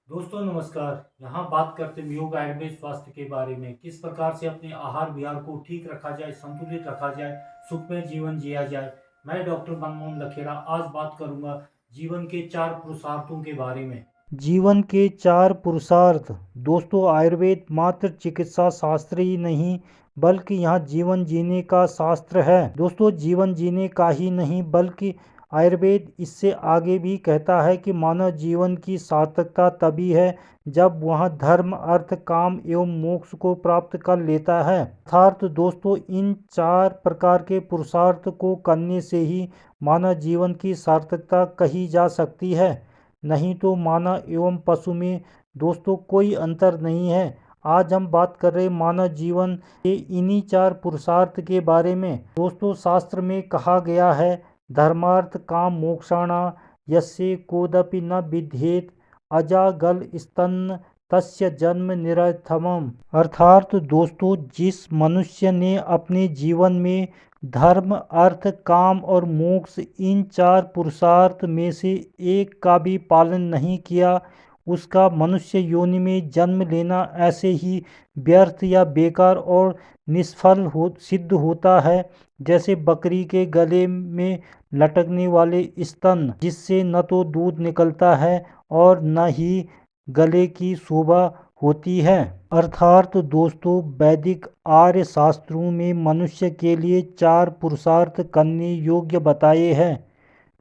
दोस्तों नमस्कार। यहाँ बात करते हैं योग आयुर्वेद स्वास्थ्य के बारे में। किस प्रकार से अपने आहार विहार को ठीक रखा जाए, संतुलित रखा जाए, सुखमय जीवन जिया जाए। मैं डॉक्टर मनमोहन लखेड़ा आज बात करूंगा जीवन के 4 पुरुषार्थों के बारे में। जीवन के 4 पुरुषार्थ। दोस्तों, आयुर्वेद मात्र चिकित्सा शास्त्र ही नहीं बल्कि यहाँ जीवन जीने का शास्त्र है। दोस्तों, जीवन जीने का ही नहीं बल्कि आयुर्वेद इससे आगे भी कहता है कि मानव जीवन की सार्थकता तभी है जब वह धर्म, अर्थ, काम एवं मोक्ष को प्राप्त कर लेता है। अर्थात दोस्तों, इन 4 प्रकार के पुरुषार्थ को करने से ही मानव जीवन की सार्थकता कही जा सकती है। नहीं तो मानव एवं पशु में दोस्तों कोई अंतर नहीं है। आज हम बात कर रहे मानव जीवन के इन्हीं 4 पुरुषार्थ के बारे में। दोस्तों, शास्त्र में कहा गया है धर्मार्थ काम मोक्षाणा यस्य कोदपि न विद्येत अजागल स्तन तस्य जन्म निरर्थमम्। अर्थात दोस्तों, जिस मनुष्य ने अपने जीवन में धर्म, अर्थ, काम और मोक्ष इन 4 पुरुषार्थ में से एक का भी पालन नहीं किया, उसका मनुष्य योनि में जन्म लेना ऐसे ही व्यर्थ या बेकार और निष्फल सिद्ध होता है जैसे बकरी के गले में लटकने वाले स्तन, जिससे न तो दूध निकलता है और न ही गले की शोभा होती है। अर्थात दोस्तों, वैदिक आर्य शास्त्रों में मनुष्य के लिए 4 पुरुषार्थ करने योग्य बताए हैं।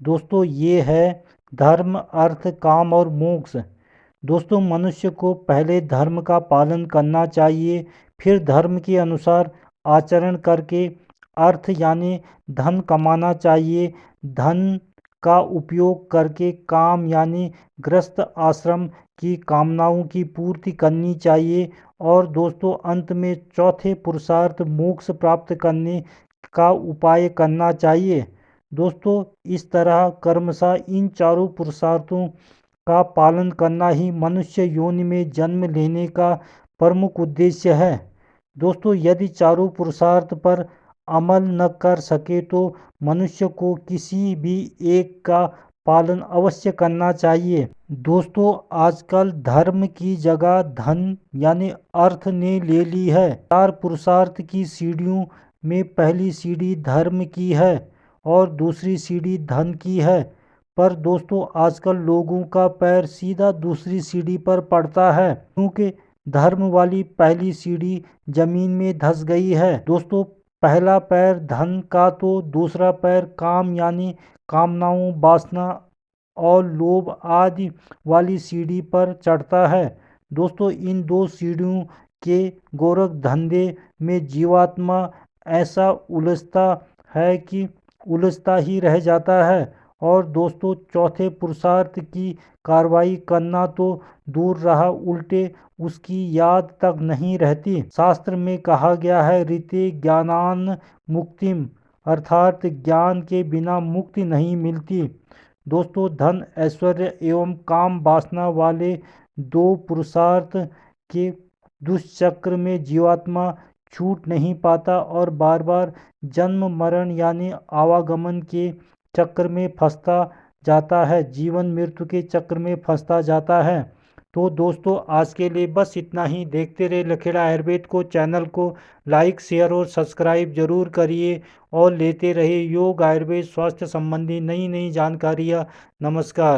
दोस्तों, ये है धर्म, अर्थ, काम और मोक्ष। दोस्तों, मनुष्य को पहले धर्म का पालन करना चाहिए, फिर धर्म के अनुसार आचरण करके अर्थ यानी धन कमाना चाहिए। धन का उपयोग करके काम यानी गृहस्थ आश्रम की कामनाओं की पूर्ति करनी चाहिए। और दोस्तों, अंत में चौथे पुरुषार्थ मोक्ष प्राप्त करने का उपाय करना चाहिए। दोस्तों, इस तरह कर्मशः इन चारों पुरुषार्थों का पालन करना ही मनुष्य योनि में जन्म लेने का प्रमुख उद्देश्य है। दोस्तों, यदि चारों पुरुषार्थ पर अमल न कर सके तो मनुष्य को किसी भी एक का पालन अवश्य करना चाहिए। दोस्तों, आजकल धर्म की जगह धन यानी अर्थ ने ले ली है। 4 पुरुषार्थ की सीढ़ियों में पहली सीढ़ी धर्म की है और दूसरी सीढ़ी धन की है। पर दोस्तों, आजकल लोगों का पैर सीधा दूसरी सीढ़ी पर पड़ता है क्योंकि धर्म वाली पहली सीढ़ी जमीन में धंस गई है। दोस्तों, पहला पैर धन का तो दूसरा पैर काम यानी कामनाओं, वासना और लोभ आदि वाली सीढ़ी पर चढ़ता है। दोस्तों, इन 2 सीढ़ियों के गोरख धंधे में जीवात्मा ऐसा उलझता ही रह जाता है। और दोस्तों, चौथे पुरुषार्थ की कार्रवाई करना तो दूर रहा, उल्टे उसकी याद तक नहीं रहती। शास्त्र में कहा गया है ऋते ज्ञानान मुक्तिम, अर्थात ज्ञान के बिना मुक्ति नहीं मिलती। दोस्तों, धन, ऐश्वर्य एवं काम वासना वाले 2 पुरुषार्थ के दुष्चक्र में जीवात्मा छूट नहीं पाता और बार बार जन्म मरण यानी आवागमन के चक्र में फंसता जाता है, जीवन मृत्यु के चक्र में फंसता जाता है। तो दोस्तों, आज के लिए बस इतना ही। देखते रहे लखेड़ा आयुर्वेद को। चैनल को लाइक, शेयर और सब्सक्राइब जरूर करिए और लेते रहिए योग, आयुर्वेद, स्वास्थ्य संबंधी नई नई जानकारियाँ। नमस्कार।